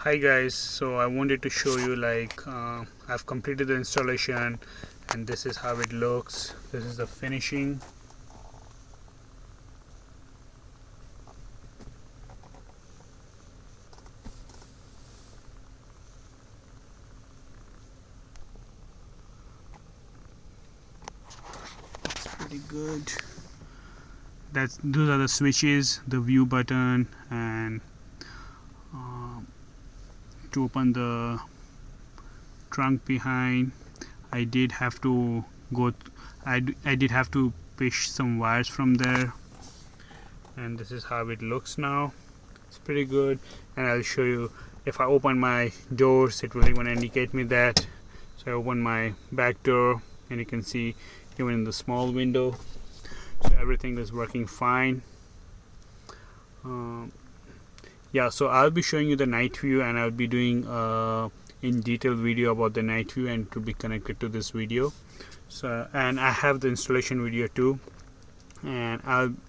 Hi guys, so I wanted to show you I've completed the installation and this is how it looks. This is the finishing. It's pretty good. Those are the switches, the view button, and to open the trunk behind. I did have to I did have to push some wires from there, and this is how it looks now. It's pretty good, and I'll show you. If I open my doors, it will even indicate me that. So I open my back door and you can see even in the small window, so everything is working fine. Yeah, so I'll be showing you the night view, and I'll be doing in detail video about the night view, and to be connected to this video. So, and I have the installation video too, and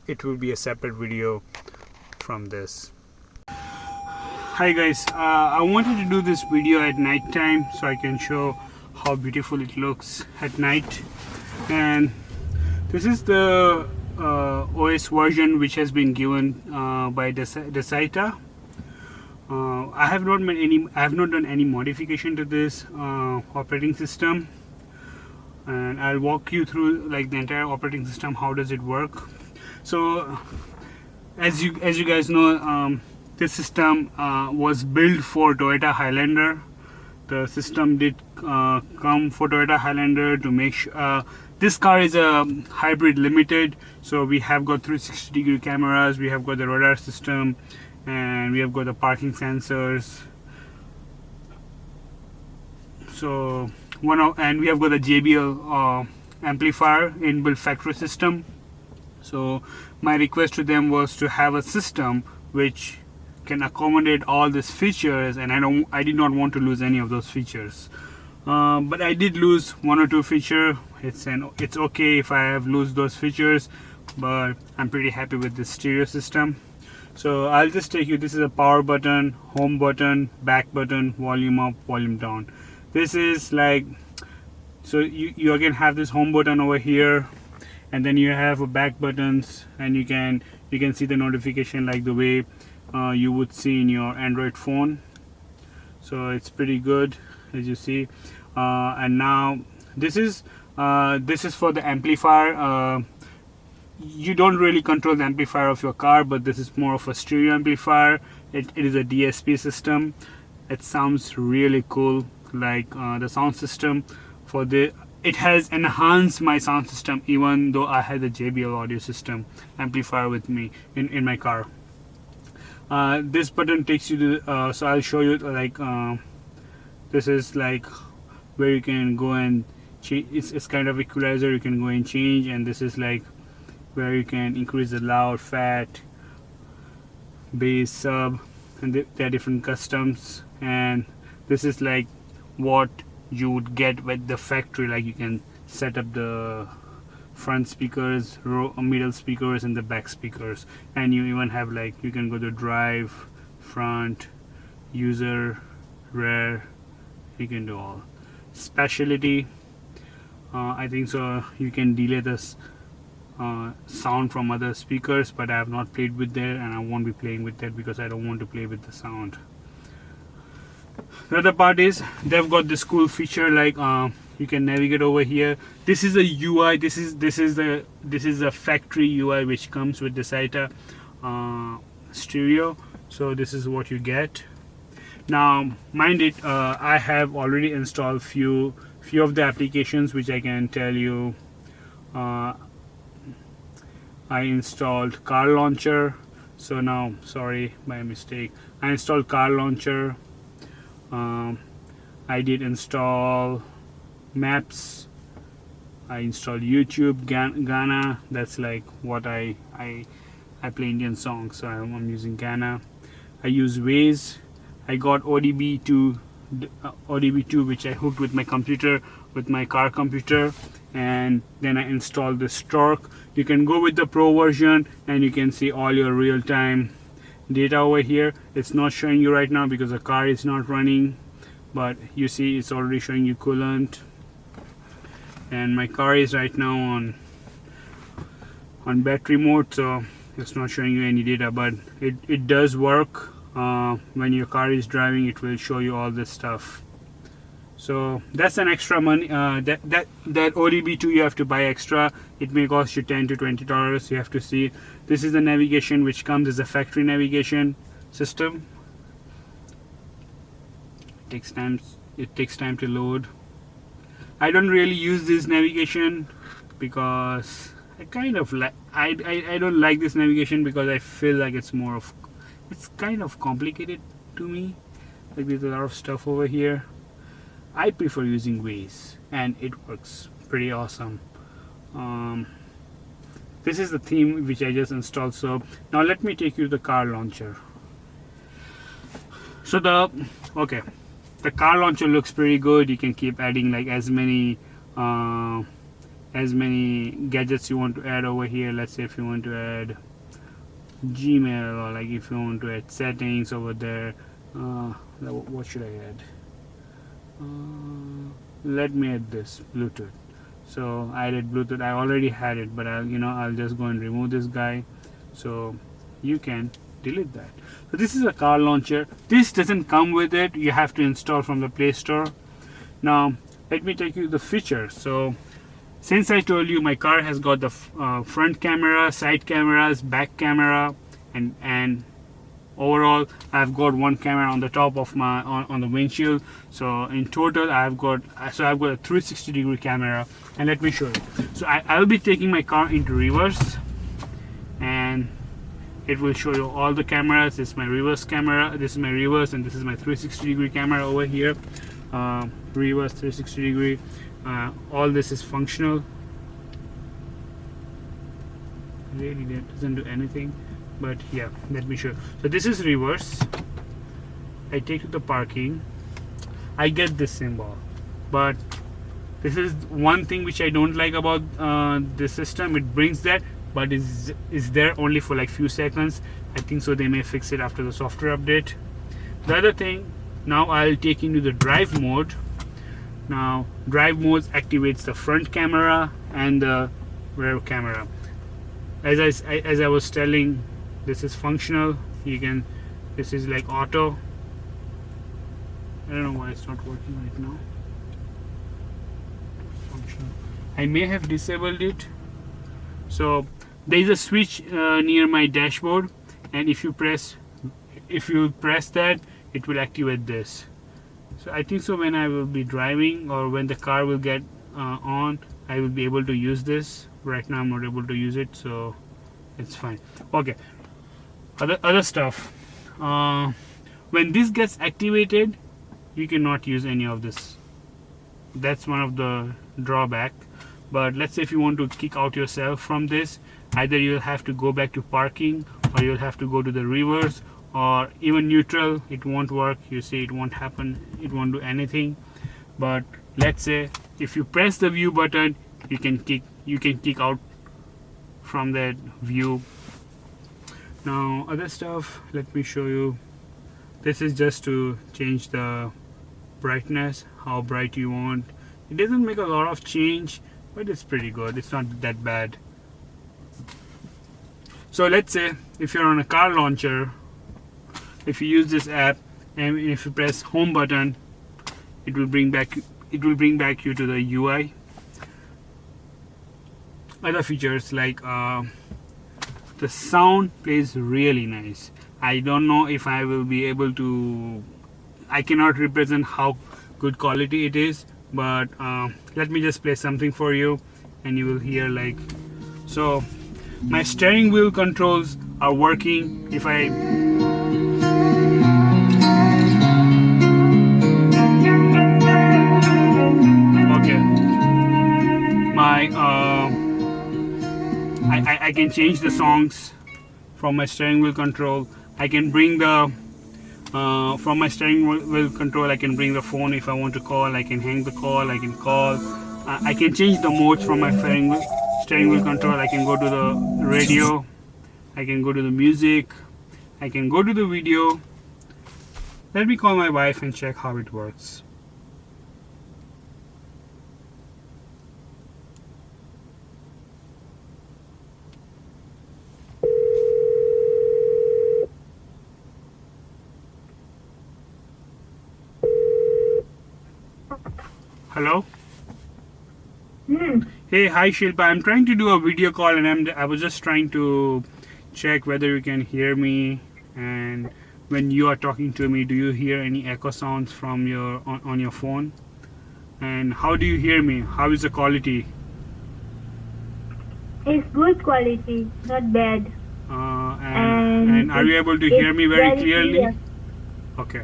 it will be a separate video from this. Hi guys, I wanted to do this video at night time so I can show how beautiful it looks at night. And this is the OS version which has been given by Dasaita. I have not done any modification to this operating system, and I'll walk you through like the entire operating system, how does it work. So as you guys know, this system was built for Toyota Highlander. The system did come for Toyota Highlander to make sure this car is a hybrid limited, so we have got 360-degree cameras, we have got the radar system, and we have got the parking sensors. So and we have got the JBL amplifier inbuilt factory system. So my request to them was to have a system which can accommodate all these features, and I did not want to lose any of those features. But I did lose one or two features. It's okay if I have lose those features, but I'm pretty happy with this stereo system. So I'll just take you. This is a power button, home button, back button, volume up, volume down. This is like, so you again have this home button over here, and then you have a back buttons, and you can see the notification like the way you would see in your Android phone. So it's pretty good, as you see. And now this is for the amplifier. You don't really control the amplifier of your car, but this is more of a stereo amplifier. It is a DSP system. It sounds really cool, like the sound system for it has enhanced my sound system, even though I had the JBL audio system amplifier with me in my car. This button takes you to so I'll show you like this is like where you can go and change. It's kind of equalizer, you can go and change, and this is like where you can increase the loud, fat, bass, sub, and there are different customs. And this is like what you would get with the factory, like you can set up the front speakers, middle speakers, and the back speakers, and you even have like you can go to drive, front, user, rear, you can do all. Specialty, I think so you can delay this sound from other speakers, but I have not played with that, and I won't be playing with that because I don't want to play with the sound. The other part is they've got this cool feature like you can navigate over here. This is a UI. This is a factory UI which comes with the Dasaita stereo. So this is what you get. Now mind it, I have already installed few of the applications which I can tell you. I installed car launcher. So now, sorry, by mistake, I installed car launcher. I did install maps. I installed YouTube, Ghana. That's like what I play Indian songs, so I'm using Ghana. I use Waze. I got ODB2 which I hooked with my computer, with my car computer, and then I installed the Stork. You can go with the Pro version, and you can see all your real-time data over here. It's not showing you right now because the car is not running, but you see it's already showing you coolant, and my car is right now on battery mode, so it's not showing you any data, but it does work. When your car is driving, it will show you all this stuff. So that's an extra money. That ODB2 you have to buy extra. It may cost you $10 to $20. You have to see. This is the navigation which comes as a factory navigation system. It takes time to load. I don't really use this navigation because I kind of like. I don't like this navigation because I feel like it's kind of complicated to me. Like there's a lot of stuff over here. I prefer using Waze, and it works pretty awesome. This is the theme which I just installed. So now let me take you to the car launcher. So the car launcher looks pretty good. You can keep adding like as many gadgets you want to add over here. Let's say if you want to add Gmail, or like if you want to add settings over there. What should I add? Let me add this Bluetooth. So I added Bluetooth. I already had it, but I'll just go and remove this guy, so you can delete that. So this is a car launcher. This doesn't come with it. You have to install from the Play Store. Now let me take you the features. So since I told you my car has got the front camera, side cameras, back camera, and overall I've got one camera on the top of my on the windshield. So in total I've got a 360-degree camera, and let me show you. So I'll be taking my car into reverse, and it will show you all the cameras. This is my reverse camera, this is my reverse, and this is my 360-degree camera over here. Reverse, 360-degree, all this is functional. Really, that doesn't do anything. But yeah, let me show you. So this is reverse. I take to the parking, I get this symbol, but this is one thing which I don't like about this system. It brings that, but is there only for like few seconds. I think so they may fix it after the software update. The other thing, now I'll take into the drive mode. Now drive mode activates the front camera and the rear camera. As I was telling, this is functional. This is like auto. I don't know why it's not working right now. Functional. I may have disabled it. So there is a switch near my dashboard, and if you press that, it will activate this. So I think so when I will be driving, or when the car will get on, I will be able to use this. Right now I'm not able to use it, so it's fine. Okay, other stuff. When this gets activated, you cannot use any of this. That's one of the drawback. But let's say if you want to kick out yourself from this, either you'll have to go back to parking, or you'll have to go to the reverse, or even neutral. It won't work. You see, it won't happen, it won't do anything. But let's say if you press the view button, you can kick out from that view. Now other stuff, let me show you. This is just to change the brightness, how bright you want. It doesn't make a lot of change, but it's pretty good. It's not that bad. So let's say if you're on a car launcher, if you use this app, and if you press home button, it will bring back you to the UI. Other features like the sound plays really nice. I don't know if I will be able to, I cannot represent how good quality it is, but let me just play something for you and you will hear like. So my steering wheel controls are working. If I I can change the songs from my steering wheel control. I can bring the from my steering wheel control, I can bring the phone. If I want to call, I can hang the call, I can call. I can change the modes from my steering wheel control. I can go to the radio, I can go to the music, I can go to the video. Let me call my wife and check how it works. Hello? Hey, hi Shilpa. I'm trying to do a video call and I was just trying to check whether you can hear me, and when you are talking to me, do you hear any echo sounds from your on your phone? And how do you hear me? How is the quality? It's good quality, not bad. And are you able to hear me very clearly? Clear. Okay.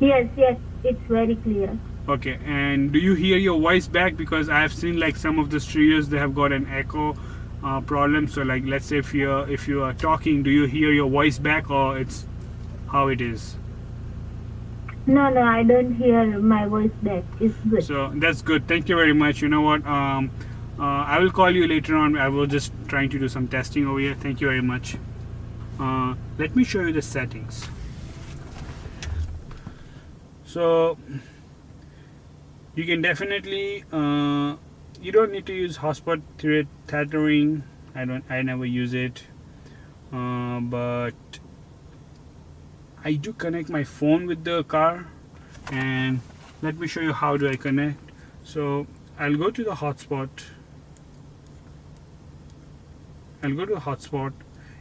Yes, it's very clear. Okay, and do you hear your voice back? Because I have seen like some of the stereos, they have got an echo problem. So like, let's say if you are talking, do you hear your voice back, or it's how it is? No, I don't hear my voice back. It's good. So that's good. Thank you very much. You know what? I will call you later on. I was just trying to do some testing over here. Thank you very much. Let me show you the settings. So you can definitely you don't need to use hotspot tethering. I never use it, but I do connect my phone with the car, and let me show you how do I connect. So I'll go to the hotspot.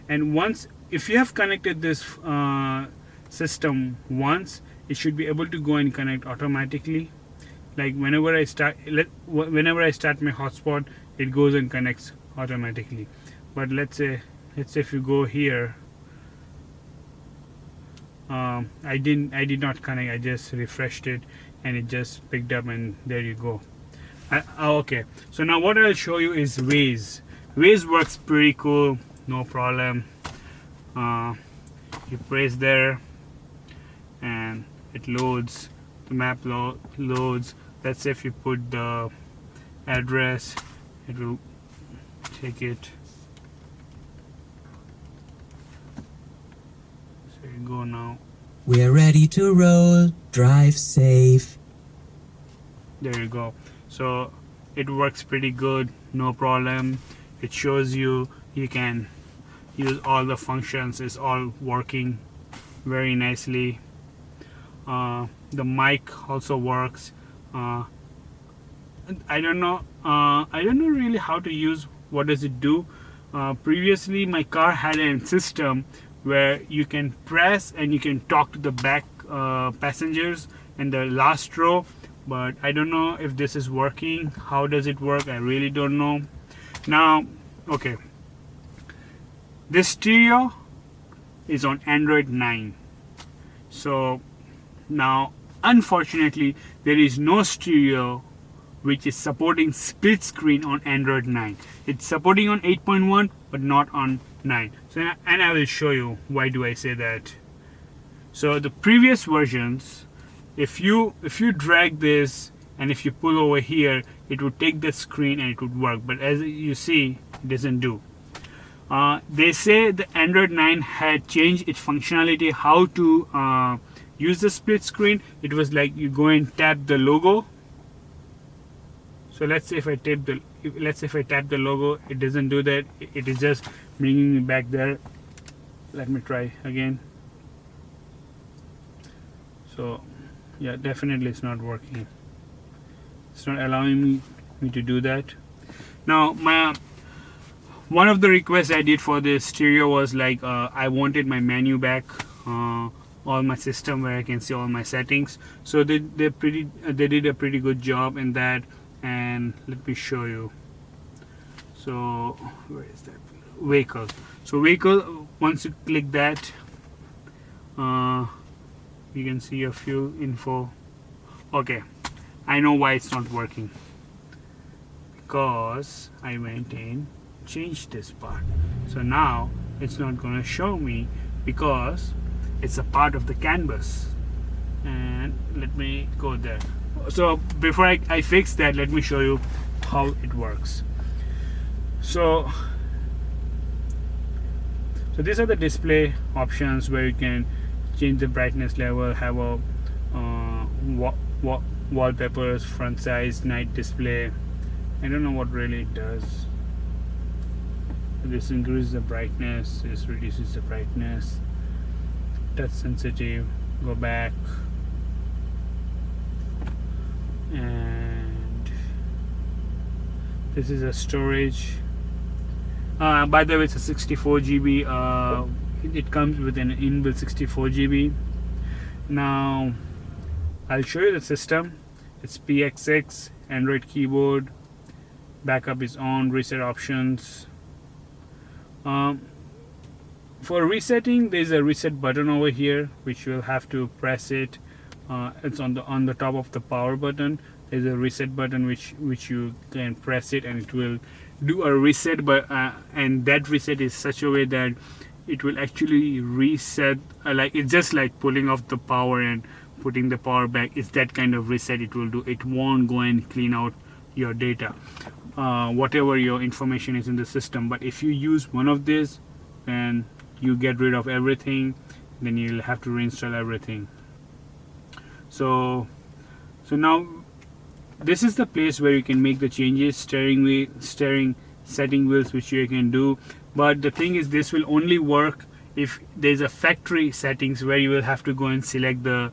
And once, if you have connected this system once, it should be able to go and connect automatically. Like whenever I start my hotspot, it goes and connects automatically. But let's say if you go here, I did not connect. I just refreshed it and it just picked up, and there you go. Okay, so now what I'll show you is Waze. Waze works pretty cool, no problem. You press there and it loads, the map loads. Let's say if you put the address, it will take it. So you go now. We're ready to roll. Drive safe. There you go. So it works pretty good, no problem. It shows you can use all the functions. It's all working very nicely. The mic also works. I don't know really how to use. What does it do? Previously my car had a system where you can press and you can talk to the back passengers in the last row, but I don't know if this is working. How does it work? I really don't know. Now, okay, this stereo is on Android 9. So now unfortunately there is no stereo which is supporting split screen on Android 9. It's supporting on 8.1 but not on 9. So, and I will show you why do I say that. So the previous versions, if you drag this and if you pull over here, it would take the screen and it would work, but as you see, it doesn't do. They say the Android 9 had changed its functionality how to use the split screen. It was like you go and tap the logo. So let's say if I tap the logo, it doesn't do that. It is just bringing me back there. Let me try again. So yeah, definitely it's not working. It's not allowing me to do that. Now one of the requests I did for the stereo was like I wanted my menu back, all my system where I can see all my settings. So they did a pretty good job in that. And let me show you. So where is that? Vehicle. So vehicle, once you click that, you can see a few info. Okay, I know why it's not working, because I went in, changed this part. So now it's not going to show me because it's a part of the canvas. And let me go there. So before I fix that, let me show you how it works. So So these are the display options where you can change the brightness level, have a wallpapers, front size, night display. I don't know what really it does. This increases the brightness, this reduces the brightness. Touch sensitive, go back, and this is a storage. By the way, it's a 64 GB. It comes with an inbuilt 64 GB. Now I'll show you the system. It's Max6, Android keyboard, backup is on, reset options. For resetting, there's a reset button over here which you'll have to press it. It's on the top of the power button. There's a reset button which you can press it and it will do a reset, but and that reset is such a way that it will actually reset, like it's just like pulling off the power and putting the power back. It's that kind of reset it will do. It won't go and clean out your data, whatever your information is in the system. But if you use one of these, then you get rid of everything, then you'll have to reinstall everything. So now this is the place where you can make the changes, steering setting wheels, which you can do. But the thing is, this will only work if there's a factory settings where you will have to go and select the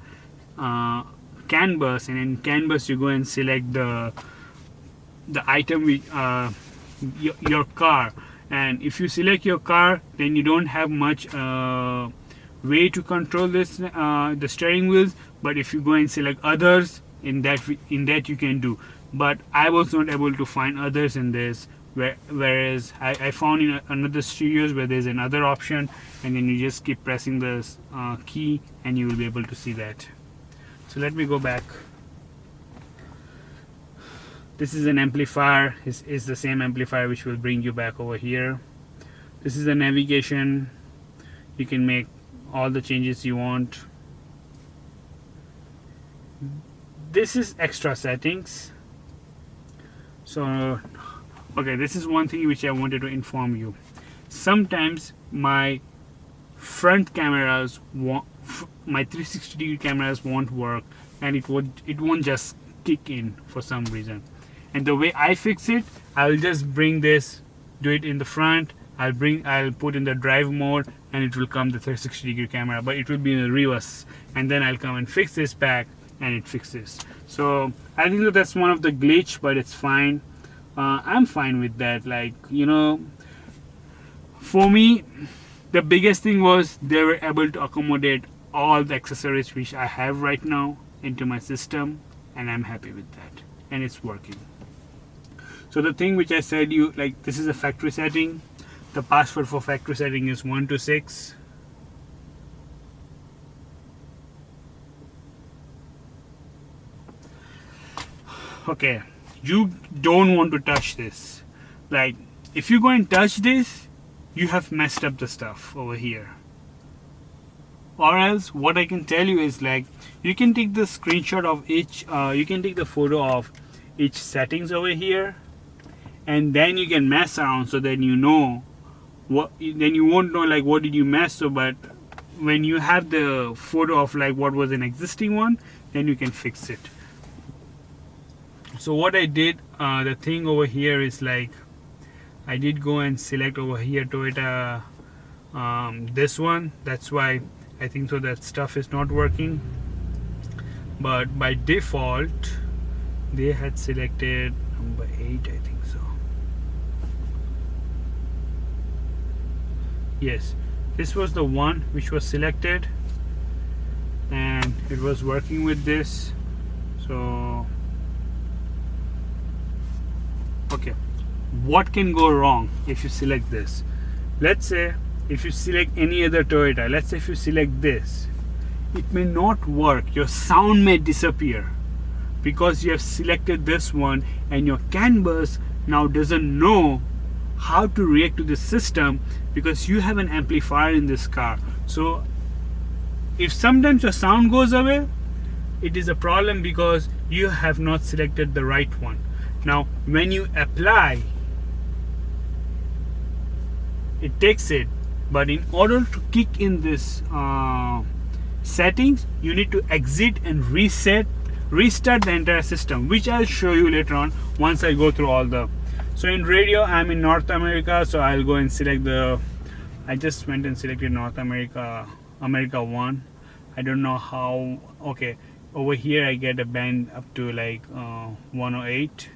CAN bus, and in CAN bus you go and select the item with your car. And if you select your car, then you don't have much way to control this the steering wheels. But if you go and select others, in that you can do. But I was not able to find others in this, whereas I found in another studios where there's another option, and then you just keep pressing the key and you will be able to see that. So let me go back. This is an amplifier. Is the same amplifier which will bring you back over here. This is the navigation. You can make all the changes you want. This is extra settings. So okay, this is one thing which I wanted to inform you. Sometimes my front cameras my 360 degree cameras won't work, and it won't just kick in for some reason. And the way I fix it, I'll just bring this, do it in the front, I'll put in the drive mode, and it will come the 360 degree camera, but it will be in the reverse, and then I'll come and fix this back and it fixes. So I think that's one of the glitch, but it's fine. I'm fine with that. Like, you know, for me the biggest thing was they were able to accommodate all the accessories which I have right now into my system, and I'm happy with that, and it's working. So the thing which I said, you like, this is a factory setting. The password for factory setting is 126. Okay, you don't want to touch this. Like, if you go and touch this, you have messed up the stuff over here. Or else what I can tell you is, like, you can take the screenshot of each you can take the photo of each settings over here, and then you can mess around, so then you know what, then you won't know like what did you mess. So but when you have the photo of like what was an existing one, then you can fix it. So what I did, the thing over here is, like, I did go and select over here Toyota, this one. That's why I think so that stuff is not working. But by default they had selected number 8, I think so. Yes, this was the one which was selected, and it was working with this. So okay, what can go wrong if you select this? Let's say if you select any other Toyota, let's say if you select this, it may not work. Your sound may disappear because you have selected this one, and your CAN bus now doesn't know how to react to the system because you have an amplifier in this car. So if sometimes your sound goes away, it is a problem because you have not selected the right one. Now when you apply, it takes it But in order to kick in this settings, you need to exit and restart the entire system, which I'll show you later on once I go through all the. So in radio, I'm in North America, so I'll go and select I just went and selected North America, America 1. I don't know how. Okay, over here I get a band up to like 108.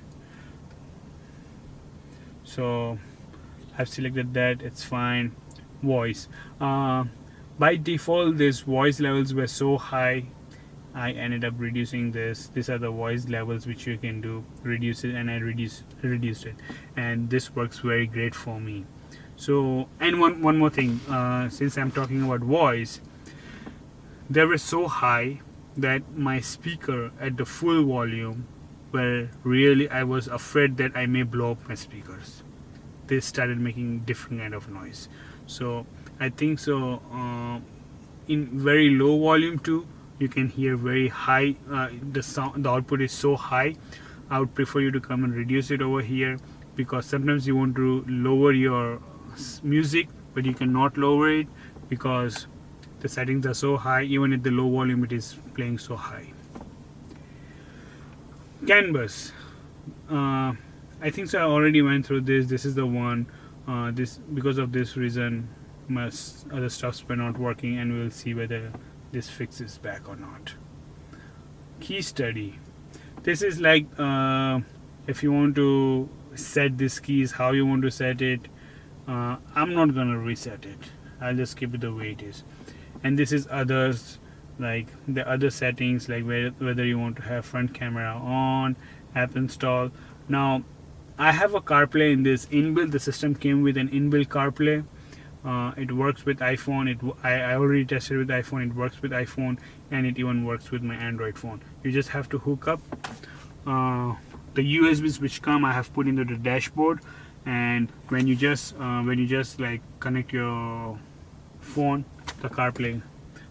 So I've selected that, it's fine. Voice, by default these voice levels were so high, I ended up reducing this. These are the voice levels which you can do, reduce it, and I reduced it, and this works very great for me. So, and one more thing, since I'm talking about voice, they were so high that my speaker at the full volume were really, I was afraid that I may blow up my speakers. They started making different kind of noise. So I think so in very low volume too, you can hear very high, the sound, the output is so high. I would prefer you to come and reduce it over here, because sometimes you want to lower your music but you cannot lower it because the settings are so high. Even at the low volume it is playing so high. Canvas, I think so I already went through this. This is the one. This, because of this reason, my other stuffs were not working, and we'll see whether this fixes back or not. Key study. This is like if you want to set these keys, how you want to set it. I'm not gonna reset it. I'll just keep it the way it is. And this is others, like the other settings, like whether you want to have front camera on, app install. Now I have a CarPlay in this inbuilt. The system came with an inbuilt CarPlay. It works with iPhone. I already tested with iPhone. It works with iPhone, and it even works with my Android phone. You just have to hook up the USBs which come. I have put into the dashboard, and when you just like connect your phone, the CarPlay,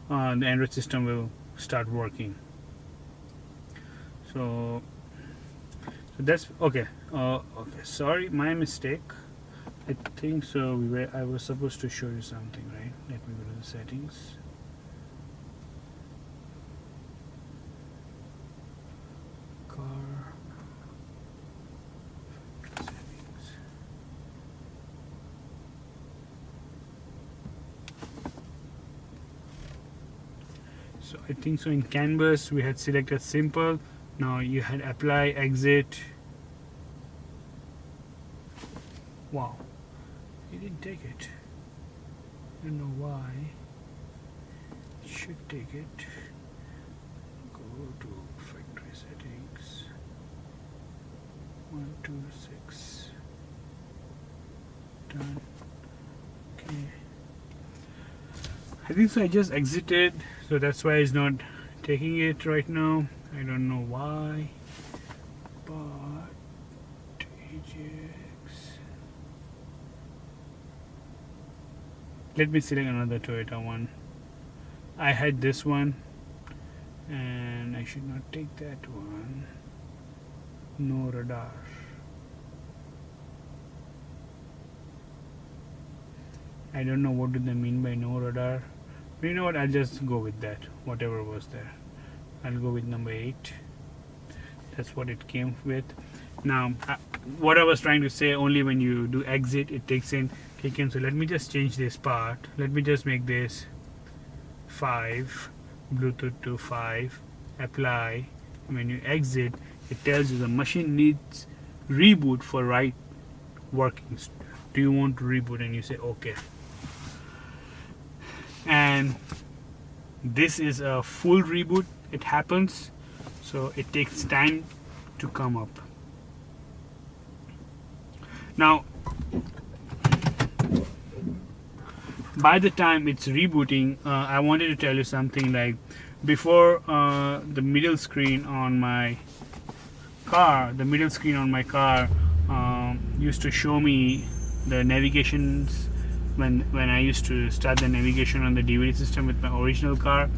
the Android system will start working. So that's okay. Okay, sorry, my mistake. I think so. I was supposed to show you something, right? Let me go to the settings. Car settings. So I think so. In Canvas, we had selected simple. Now you had apply, exit. Wow, he didn't take it. I don't know why. It should take it. Go to factory settings. 1, 2, 6. Done. Okay. I think so. I just exited, so that's why it's not taking it right now. I don't know why, but let me select another Toyota one. I had this one, and I should not take that one. No radar. I don't know what do they mean by no radar, but you know what, I'll just go with that, whatever was there. I'll go with number 8. That's what it came with. Now what I was trying to say, only when you do exit it takes in kick in. So let me just change this part. Let me just make this 5, Bluetooth to 5, apply. When you exit, it tells you the machine needs reboot for right workings. Do you want to reboot? And you say okay. And this is a full reboot. It happens, so it takes time to come up. Now by the time it's rebooting, I wanted to tell you something. Like before, the middle screen on my car used to show me the navigations. When I used to start the navigation on the DVD system with my original car,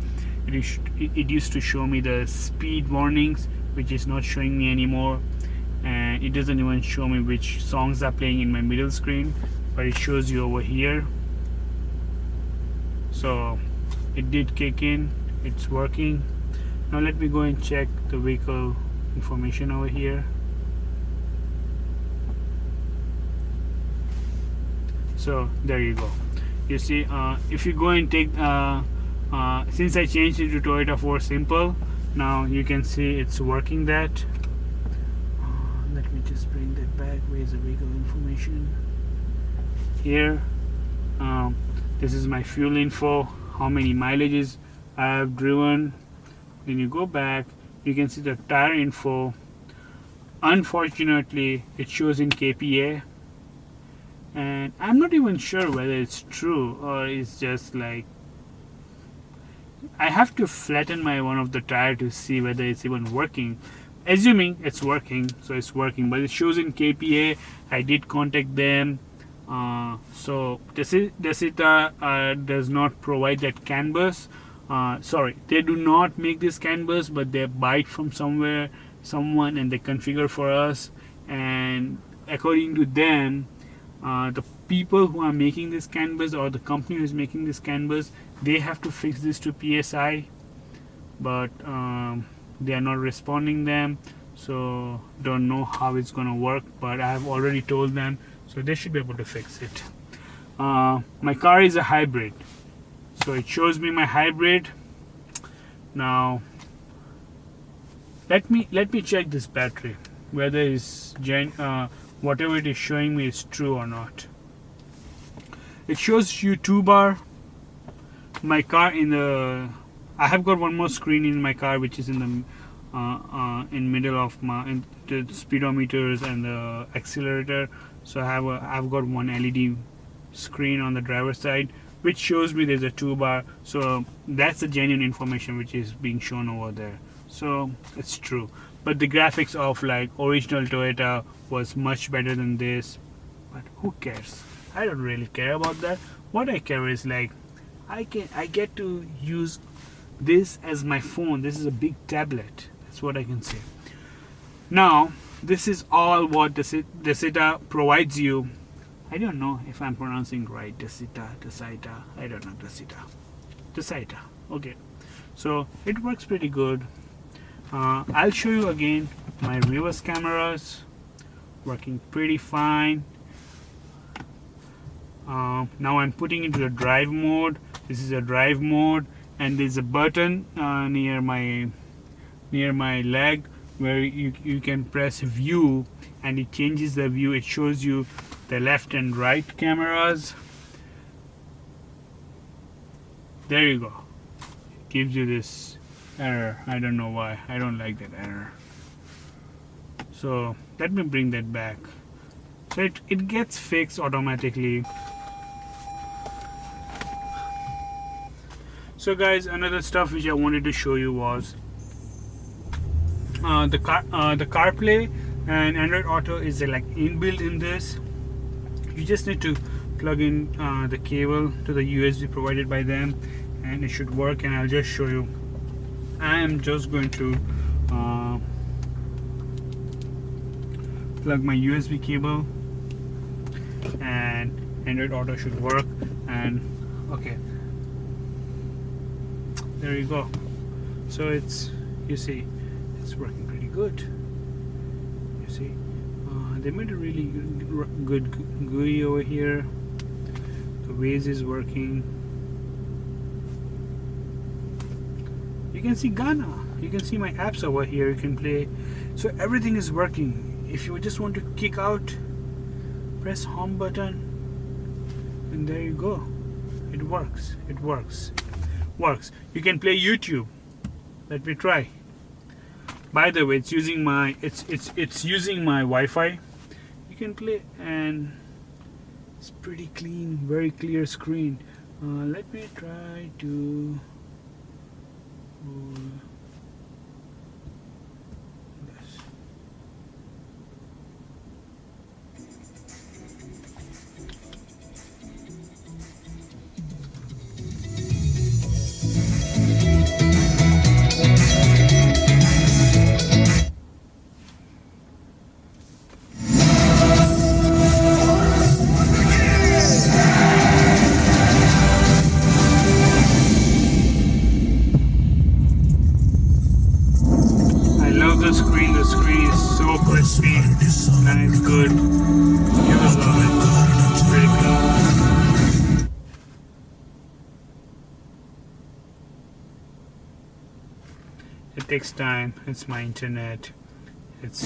it used to show me the speed warnings, which is not showing me anymore, and it doesn't even show me which songs are playing in my middle screen, but it shows you over here. So it did kick in, it's working. Now let me go and check the vehicle information over here. So there you go. You see, if you go and take since I changed it to Toyota 4 Simple, now you can see it's working. That let me just bring that back. Where's the vehicle information? Here, this is my fuel info, how many mileages I have driven. When you go back, you can see the tire info. Unfortunately, it shows in kPa, and I'm not even sure whether it's true or it's just like, I have to flatten my one of the tire to see whether it's even working. Assuming it's working, so it's working, but it shows in kPa. I did contact them. So Dasaita does not provide that CAN bus. Sorry, they do not make this CAN bus, but they buy it from someone, and they configure for us. And according to them, the people who are making this CAN bus, or the company who is making this CAN bus, they have to fix this to PSI, but they are not responding them. So don't know how it's gonna work, but I have already told them, so they should be able to fix it. My car is a hybrid, so it shows me my hybrid. Now let me check this battery, whether it's whatever it is showing me is true or not. It shows you 2 bar. My car I have got one more screen in my car, which is in the middle of the speedometers and the accelerator. So I've got one LED screen on the driver's side, which shows me there's a 2 bar. So that's the genuine information which is being shown over there. So it's true. But the graphics of like original Toyota was much better than this. But who cares? I don't really care about that. What I care is like I get to use this as my phone. This is a big tablet. That's what I can say. Now this is all what Dasaita provides you. I don't know if I'm pronouncing right. Dasaita. I don't know. Dasaita. Okay. So it works pretty good. I'll show you again my reverse cameras working pretty fine. Now I'm putting into the drive mode. This is a drive mode, and there's a button near my leg where you can press view, and it changes the view. It shows you the left and right cameras. There you go. It gives you this error. I don't know why. I don't like that error. So let me bring that back. So it gets fixed automatically. So guys, another stuff which I wanted to show you was the CarPlay and Android Auto is like inbuilt in this. You just need to plug in the cable to the USB provided by them, and it should work. And I'll just show you. I am just going to plug my USB cable, and Android Auto should work. And okay, there you go. So you see it's working pretty good. You see they made a really good GUI over here. The Waze is working. You can see Ghana. You can see my apps over here. You can play. So everything is working. If you just want to kick out, press home button, and there you go. It works. It works. You can play YouTube. Let me try. By the way, it's using my Wi-Fi. You can play, and it's pretty clean, very clear screen. Let me try to. Yes. speed. Nice, good. You will love it. Very good. It takes time. It's my internet. It's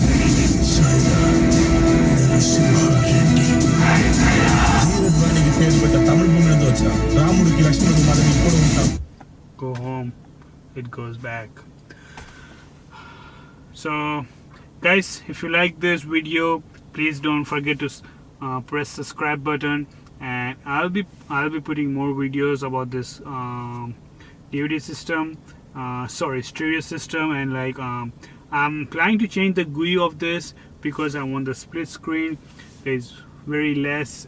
go home. It goes back. So guys, if you like this video, please don't forget to press subscribe button, and I'll be putting more videos about this DVD system, stereo system, and like I'm planning to change the GUI of this because I want the split screen. There's very less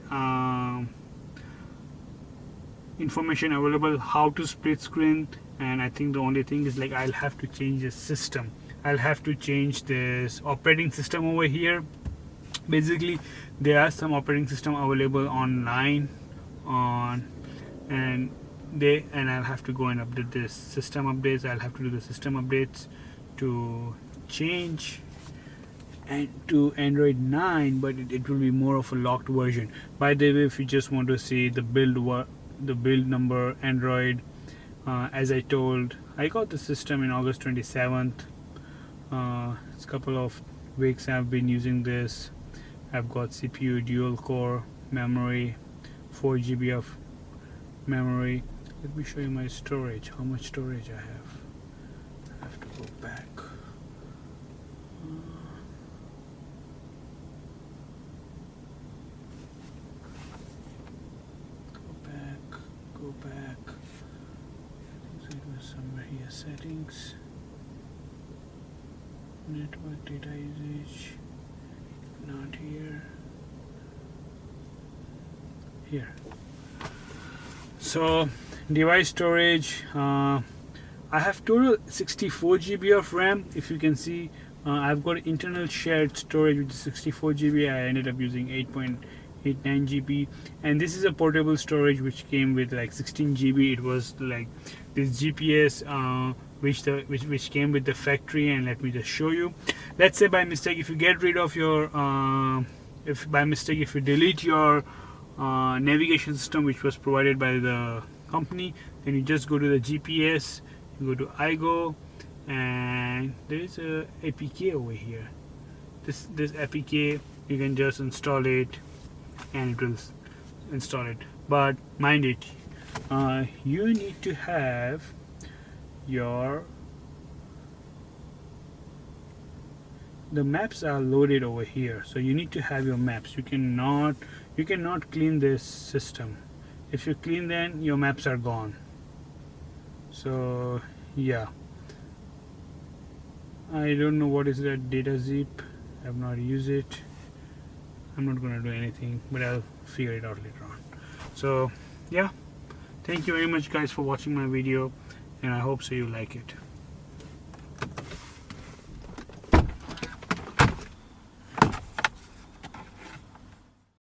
information available how to split screen, and I think the only thing is like I'll have to change the system. I'll have to change this operating system over here. Basically there are some operating system available online and I'll have to go and update this system updates. I'll have to do the system updates to change and to Android 9, but it will be more of a locked version. By the way, if you just want to see the build number Android, as I told, I got the system in August 27th. It's a couple of weeks I've been using this. I've got CPU dual core, memory, 4 GB of memory. Let me show you my storage, how much storage I have. I have to go back. Go back. I think it was somewhere here, settings, network data usage, not here, so device storage, I have total 64 GB of RAM. If you can see, I've got internal shared storage which is 64 GB. I ended up using 8.89 GB, and this is a portable storage which came with like 16 GB. It was like this GPS which came with the factory, and let me just show you. Let's say by mistake if you get rid of your if you delete your navigation system which was provided by the company, then you just go to the GPS, you go to iGo, and there is a APK over here. This APK, you can just install it and it will install it, but mind it, you need to have the maps are loaded over here, so you need to have your maps. You cannot clean this system. If you clean, then your maps are gone. So yeah, I don't know what is that data zip. I have not used it. I'm not gonna do anything, but I'll figure it out later on. So yeah, thank you very much guys for watching my video, and I hope so you like it.